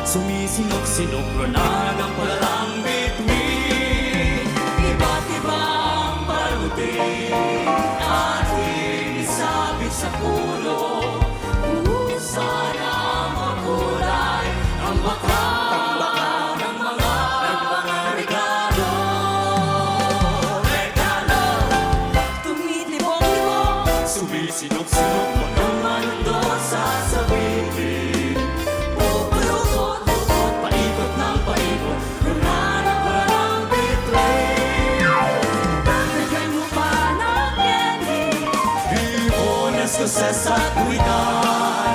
Sumisinok-sinok na ng palarang bituin. Iba't ibang balutin ating isabit sa puno. Sana makulay ang baka ng mga regalo. Tumitibok-tibok, sumisinok-sinok mga manundot sa sabihin. Bubulukot-lukot, paikot ng paikot, luna ng parang bituin. Dagdagan mo pa ng candy, Ibon, Escocesa at Tuwigan.